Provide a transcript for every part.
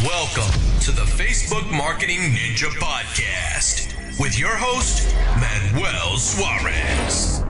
Welcome to the Facebook Marketing Ninja Podcast with your host, Manuel Suarez.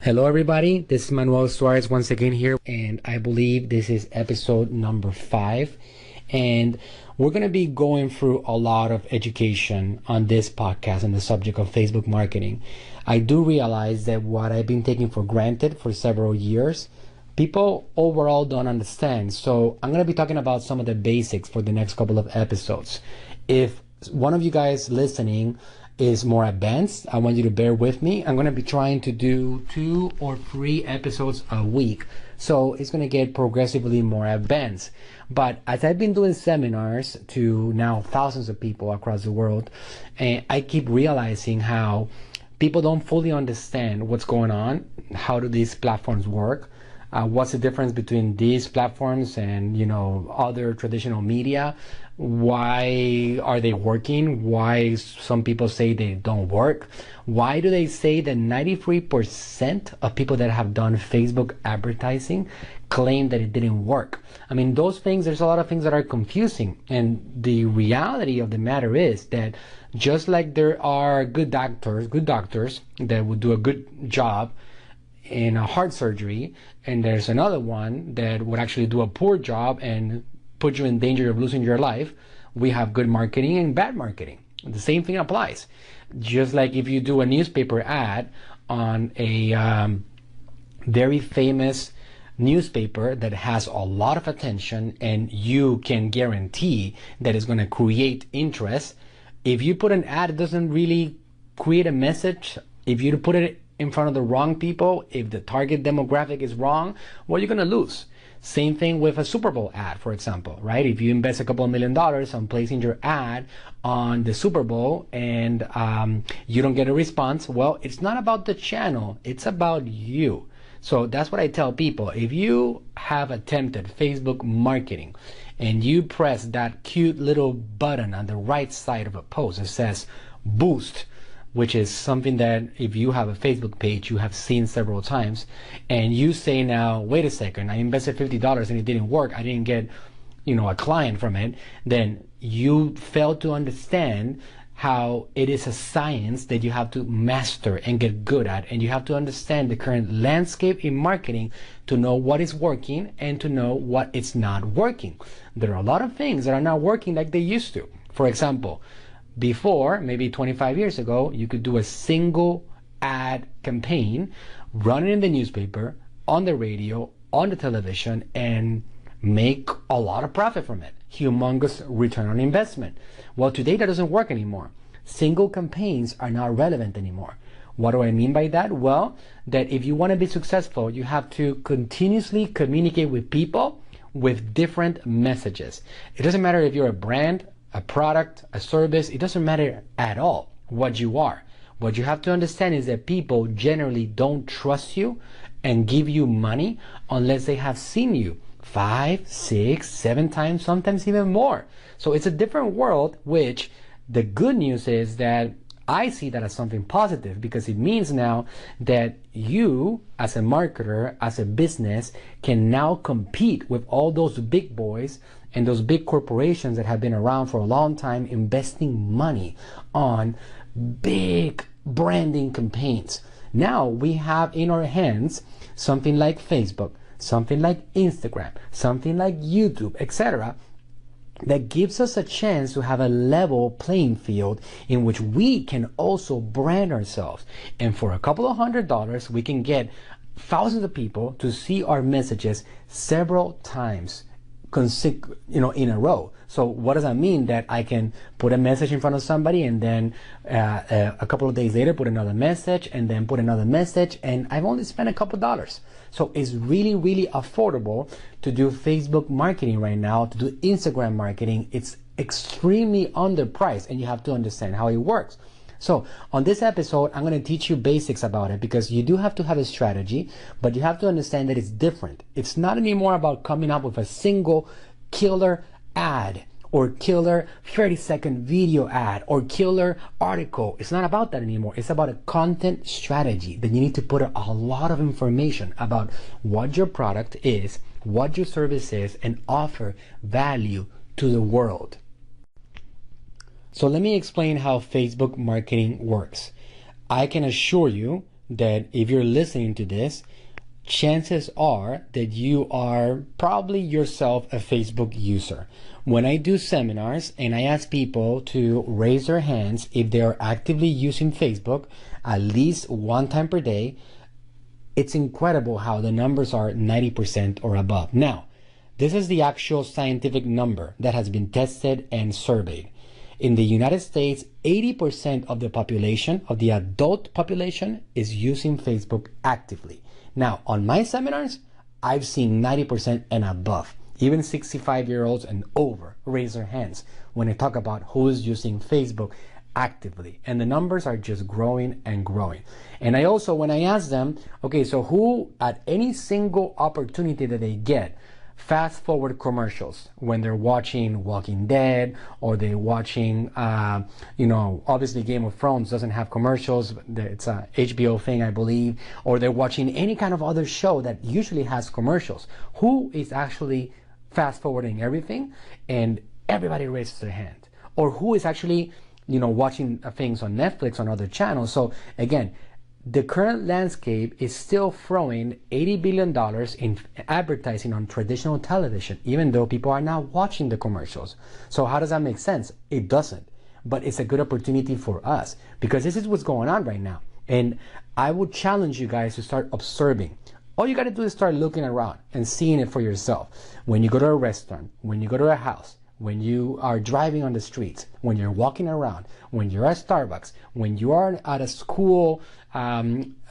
Hello everybody, this is Manuel Suarez once again here, and I believe this is episode number 5, and we're going to be going through a lot of education on this podcast on the subject of Facebook marketing. I do realize that what I've been taking for granted for several years, people overall don't understand. So I'm going to be talking about some of the basics for the next couple of episodes. If one of you guys listening is more advanced, I want you to bear with me. I'm going to be trying to do 2 or 3 episodes a week. So it's going to get progressively more advanced. But as I've been doing seminars to now thousands of people across the world, and I keep realizing how people don't fully understand what's going on. How do these platforms work? What's the difference between these platforms and, other traditional media? Why are they working? Why some people say they don't work? Why do they say that 93% of people that have done Facebook advertising claim that it didn't work? I mean, those things, there's a lot of things that are confusing. And the reality of the matter is that just like there are good doctors that would do a good job in a heart surgery, and there's another one that would actually do a poor job and put you in danger of losing your life, we have good marketing and bad marketing. The same thing applies. Just like if you do a newspaper ad on a very famous newspaper that has a lot of attention and you can guarantee that it's going to create interest, if you put an ad that doesn't really create a message, if you put it in front of the wrong people, if the target demographic is wrong, well, you're going to lose. Same thing with a Super Bowl ad, for example, right? If you invest a couple of $1 million on placing your ad on the Super Bowl and you don't get a response, well, it's not about the channel, it's about you. So that's what I tell people. If you have attempted Facebook marketing and you press that cute little button on the right side of a post that says boost, which is something that if you have a Facebook page, you have seen several times, and you say now, wait a second, I invested $50 and it didn't work, I didn't get, a client from it, then you fail to understand how it is a science that you have to master and get good at, and you have to understand the current landscape in marketing to know what is working and to know what is not working. There are a lot of things that are not working like they used to. For example, before, maybe 25 years ago, you could do a single ad campaign, run it in the newspaper, on the radio, on the television, and make a lot of profit from it. Humongous return on investment. Well, today that doesn't work anymore. Single campaigns are not relevant anymore. What do I mean by that? Well, that if you want to be successful, you have to continuously communicate with people with different messages. It doesn't matter if you're a brand, a product, a service, it doesn't matter at all what you are. What you have to understand is that people generally don't trust you and give you money unless they have seen you 5, 6, 7 times, sometimes even more. So it's a different world, which the good news is that I see that as something positive, because it means now that you as a marketer, as a business, can now compete with all those big boys and those big corporations that have been around for a long time investing money on big branding campaigns. Now we have in our hands something like Facebook, something like Instagram, something like YouTube, etc., that gives us a chance to have a level playing field in which we can also brand ourselves. And for a couple of $100, we can get thousands of people to see our messages several times in a row. So what does that mean? That I can put a message in front of somebody and then a couple of days later put another message and then put another message, and I've only spent a couple dollars. So it's really, really affordable to do Facebook marketing right now, to do Instagram marketing. It's extremely underpriced, and you have to understand how it works. So on this episode, I'm going to teach you basics about it, because you do have to have a strategy, but you have to understand that it's different. It's not anymore about coming up with a single killer ad or killer 30-second video ad or killer article. It's not about that anymore. It's about a content strategy that you need to put a lot of information about what your product is, what your service is, and offer value to the world. So let me explain how Facebook marketing works. I can assure you that if you're listening to this, chances are that you are probably yourself a Facebook user. When I do seminars and I ask people to raise their hands if they are actively using Facebook at least one time per day, it's incredible how the numbers are 90% or above. Now, this is the actual scientific number that has been tested and surveyed. In the United States, 80% of the population, of the adult population, is using Facebook actively. Now, on my seminars, I've seen 90% and above. Even 65-year-olds and over raise their hands when I talk about who is using Facebook actively. And the numbers are just growing and growing. And I also, when I ask them, okay, so who at any single opportunity that they get, fast forward commercials when they're watching Walking Dead or they're watching, obviously Game of Thrones doesn't have commercials. It's a HBO thing, I believe. Or they're watching any kind of other show that usually has commercials. Who is actually fast forwarding everything? And everybody raises their hand. Or who is actually, watching things on Netflix, on other channels. So again, the current landscape is still throwing $80 billion in advertising on traditional television, even though people are not watching the commercials. So how does that make sense? It doesn't. But it's a good opportunity for us because this is what's going on right now. And I would challenge you guys to start observing. All you got to do is start looking around and seeing it for yourself. When you go to a restaurant, when you go to a house, when you are driving on the streets, when you're walking around, when you're at Starbucks, when you are at a school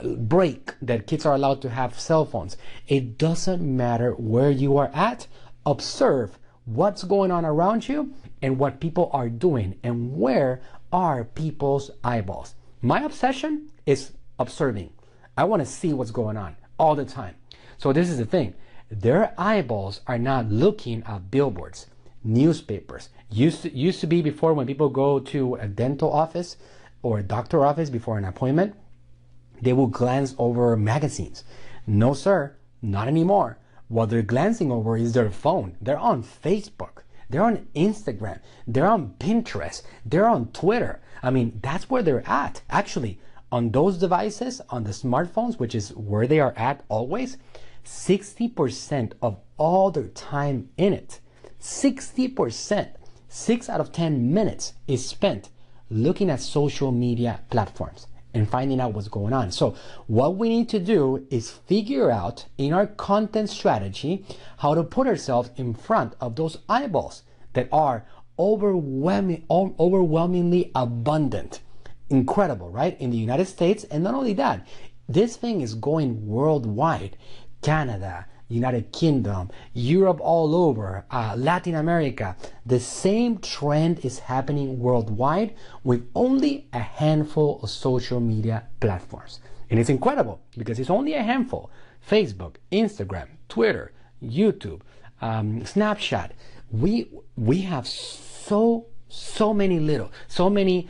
break that kids are allowed to have cell phones, it doesn't matter where you are at. Observe what's going on around you and what people are doing and where are people's eyeballs. My obsession is observing. I want to see what's going on all the time. So this is the thing. Their eyeballs are not looking at billboards. Newspapers used to be before when people go to a dental office or a doctor office before an appointment, they will glance over magazines. No, sir, not anymore. What they're glancing over is their phone. They're on Facebook. They're on Instagram. They're on Pinterest. They're on Twitter. I mean, that's where they're at. Actually, on those devices, on the smartphones, which is where they are at always, 60% of all their time in it. 60%, 6 out of 10 minutes is spent looking at social media platforms and finding out what's going on. So what we need to do is figure out in our content strategy how to put ourselves in front of those eyeballs that are overwhelmingly abundant. Incredible, right? In the United States. And not only that, this thing is going worldwide. Canada, United Kingdom, Europe, all over, Latin America. The same trend is happening worldwide with only a handful of social media platforms. And it's incredible because it's only a handful. Facebook, Instagram, Twitter, YouTube, Snapchat. We have so many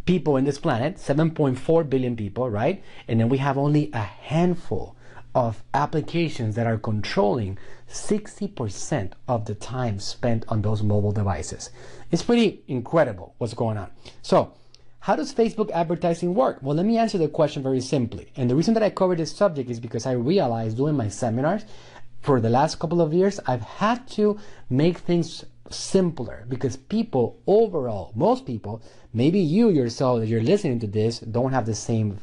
people in this planet, 7.4 billion people, right? And then we have only a handful of applications that are controlling 60% of the time spent on those mobile devices. It's pretty incredible what's going on. So how does Facebook advertising work? Well, let me answer the question very simply. And the reason that I cover this subject is because I realized doing my seminars for the last couple of years, I've had to make things simpler because people overall, most people, maybe you yourself, if you're listening to this, don't have the same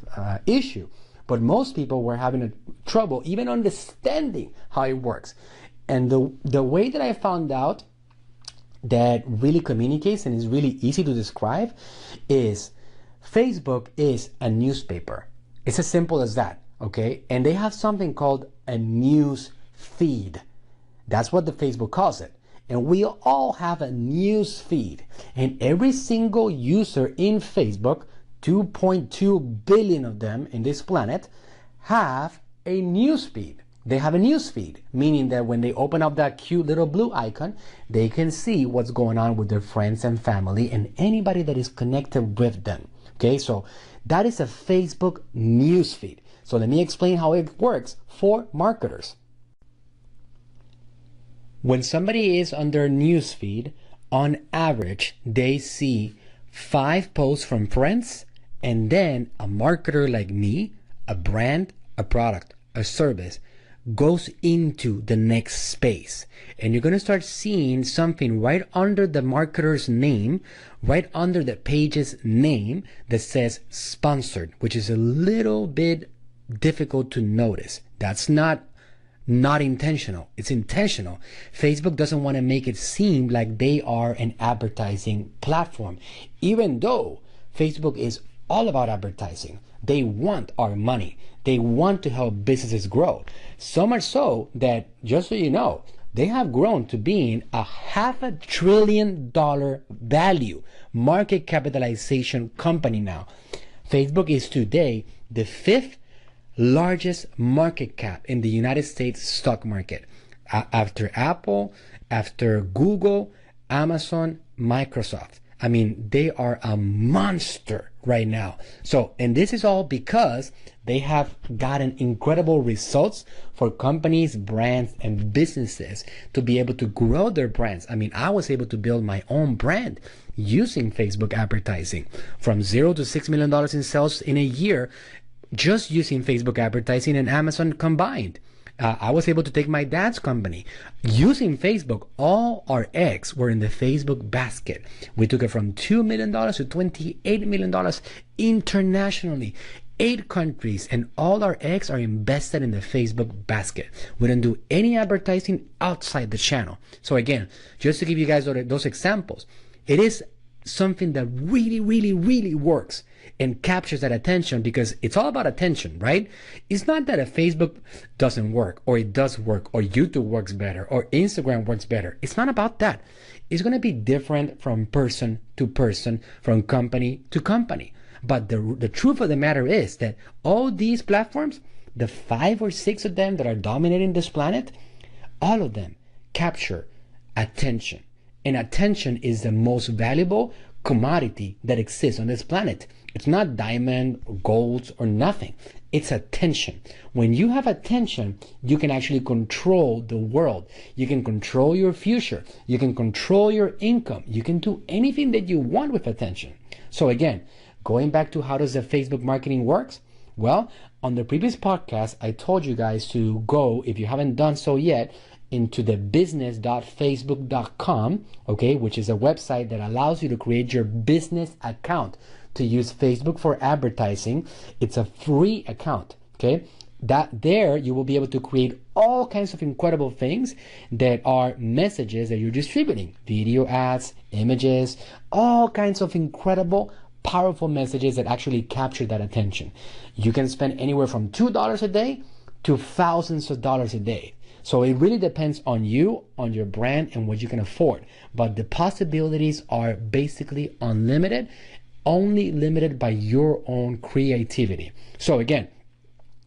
issue. But most people were having trouble even understanding how it works. And the way that I found out that really communicates and is really easy to describe is Facebook is a newspaper. It's as simple as that, okay? And they have something called a news feed. That's what the Facebook calls it. And we all have a news feed. And every single user in Facebook, 2.2 billion of them in this planet, have a news feed. they have a news feed, meaning that when they open up that cute little blue icon, they can see what's going on with their friends and family and anybody that is connected with them. Okay, so that is a Facebook news feed. So let me explain how it works for marketers. When somebody is on their news feed, on average, they see 5 posts from friends, and then a marketer like me, a brand, a product, a service, goes into the next space. And you're going to start seeing something right under the marketer's name, right under the page's name that says sponsored, which is a little bit difficult to notice. That's not intentional. It's intentional. Facebook doesn't want to make it seem like they are an advertising platform, even though Facebook is all about advertising. They want our money. They want to help businesses grow. So much so that, just so you know, they have grown to being a $500 billion value market capitalization company now. Facebook is today the 5th largest market cap in the United States stock market, after Apple, after Google, Amazon, Microsoft. I mean, they are a monster right now. So, and this is all because they have gotten incredible results for companies, brands, and businesses to be able to grow their brands. I mean, I was able to build my own brand using Facebook advertising from $0 to $6 million in sales in a year, just using Facebook advertising and Amazon combined. I was able to take my dad's company using Facebook. All our eggs were in the Facebook basket. We took it from $2 million to $28 million internationally, 8 countries, and all our eggs are invested in the Facebook basket. We don't do any advertising outside the channel. So again, just to give you guys those examples, it is something that really, really, really works and captures that attention, because it's all about attention, right? It's not that a Facebook doesn't work, or it does work, or YouTube works better, or Instagram works better. It's not about that. It's going to be different from person to person, from company to company. But the truth of the matter is that all these platforms, the 5 or 6 of them that are dominating this planet, all of them capture attention. And attention is the most valuable commodity that exists on this planet. It's not diamond or gold or nothing. It's attention. When you have attention, you can actually control the world. You can control your future. You can control your income. You can do anything that you want with attention. So again, going back to how does the Facebook marketing works? Well, on the previous podcast, I told you guys to go, if you haven't done so yet, into the business.facebook.com, okay, which is a website that allows you to create your business account to use Facebook for advertising. It's a free account, okay? That there you will be able to create all kinds of incredible things that are messages that you're distributing, video ads, images, all kinds of incredible, powerful messages that actually capture that attention. You can spend anywhere from $2 a day to thousands of dollars a day. So it really depends on you, on your brand, and what you can afford. But the possibilities are basically unlimited, only limited by your own creativity. So again,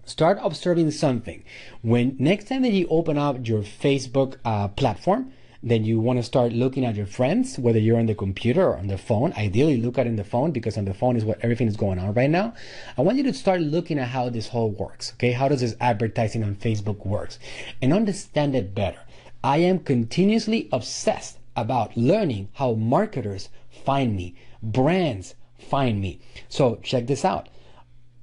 start observing something. When next time that you open up your Facebook platform, then you want to start looking at your friends, whether you're on the computer or on the phone. Ideally, look at it on the phone, because on the phone is what everything is going on right now. I want you to start looking at how this whole works, okay? How does this advertising on Facebook works? And understand it better. I am continuously obsessed about learning how marketers find me, brands find me. So check this out.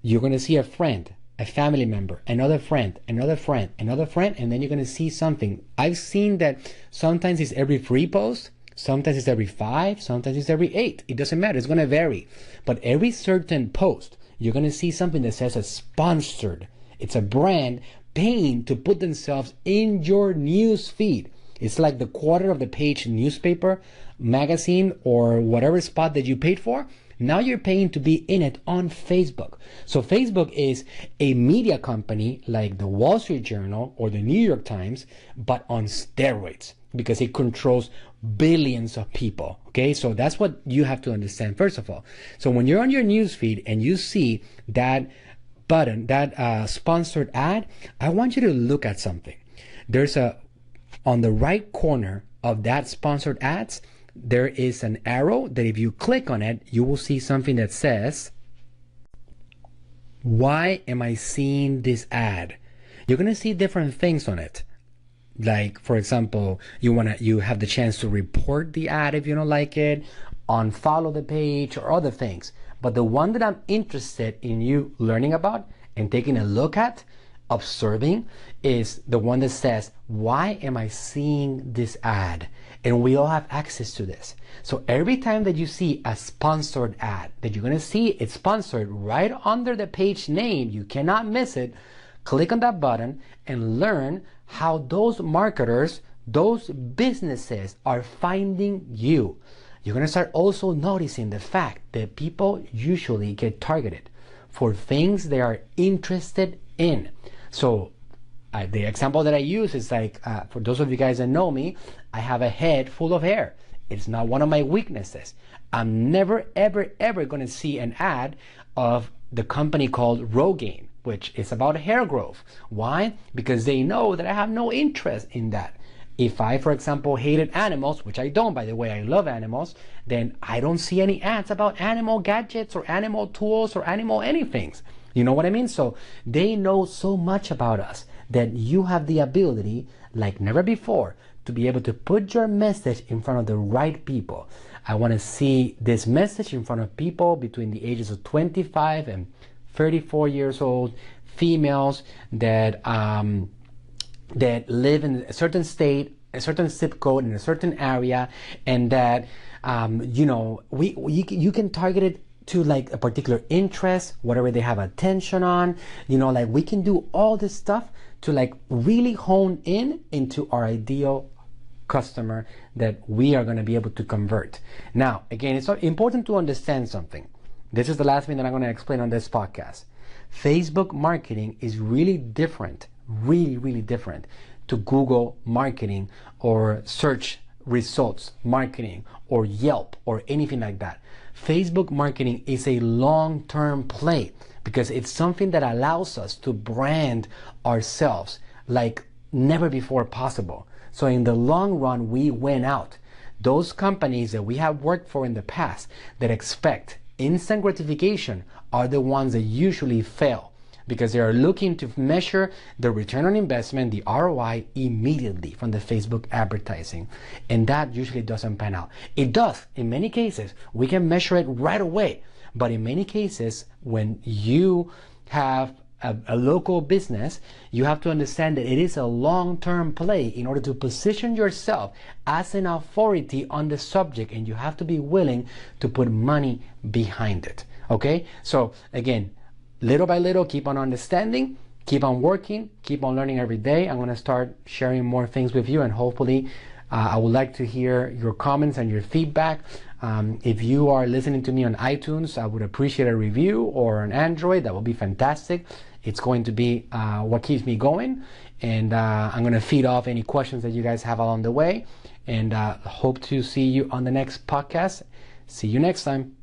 You're going to see a friend, a family member, another friend, another friend, another friend, and then you're going to see something. I've seen that sometimes it's every 3 posts, sometimes it's every 5, sometimes it's every 8. It doesn't matter. It's going to vary. But every certain post, you're going to see something that says a sponsored. It's a brand paying to put themselves in your news feed. It's like the quarter of the page newspaper, magazine, or whatever spot that you paid for. Now you're paying to be in it on Facebook. So Facebook is a media company like the Wall Street Journal or the New York Times, but on steroids, because it controls billions of people. Okay, so that's what you have to understand first of all. So when you're on your news feed and you see that button, that sponsored ad, I want you to look at something. There's on the right corner of that sponsored ads, there is an arrow that if you click on it, you will see something that says, why am I seeing this ad? You're going to see different things on it. Like, for example, you have the chance to report the ad if you don't like it, unfollow the page, or other things. But the one that I'm interested in you learning about and taking a look at, observing, is the one that says, why am I seeing this ad? And we all have access to this. So every time that you see a sponsored ad, that you're going to see it's sponsored right under the page name, you cannot miss it. Click on that button and learn how those marketers, those businesses are finding you. You're going to start also noticing the fact that people usually get targeted for things they are interested in. So the example that I use is like, for those of you guys that know me, I have a head full of hair. It's not one of my weaknesses. I'm never, ever, ever going to see an ad of the company called Rogaine, which is about hair growth. Why? Because they know that I have no interest in that. If I, for example, hated animals, which I don't, by the way, I love animals, then I don't see any ads about animal gadgets or animal tools or animal anything. You know what I mean? So they know so much about us that you have the ability, like never before, to be able to put your message in front of the right people. I want to see this message in front of people between the ages of 25 and 34 years old, females that that live in a certain state, a certain zip code, in a certain area, and that you can target it to like a particular interest, whatever they have attention on. Like we can do all this stuff to like really hone in into our ideal customer that we are going to be able to convert. Now, again, it's important to understand something. This is the last thing that I'm going to explain on this podcast. Facebook marketing is really different, really different to Google marketing or search results marketing or Yelp or anything like that. Facebook marketing is a long-term play because it's something that allows us to brand ourselves like never before possible. So in the long run, we win out. Those companies that we have worked for in the past that expect instant gratification are the ones that usually fail because they are looking to measure the return on investment, the ROI, immediately from the Facebook advertising. And that usually doesn't pan out. It does. In many cases, we can measure it right away. But in many cases, when you have a local business, you have to understand that it is a long-term play in order to position yourself as an authority on the subject, and you have to be willing to put money behind it. Okay? So again, little by little, keep on understanding, keep on working, keep on learning every day. I'm going to start sharing more things with you, and hopefully I would like to hear your comments and your feedback. If you are listening to me on iTunes, I would appreciate a review, or on Android. That would be fantastic. It's going to be what keeps me going, and I'm going to feed off any questions that you guys have along the way, and hope to see you on the next podcast. See you next time.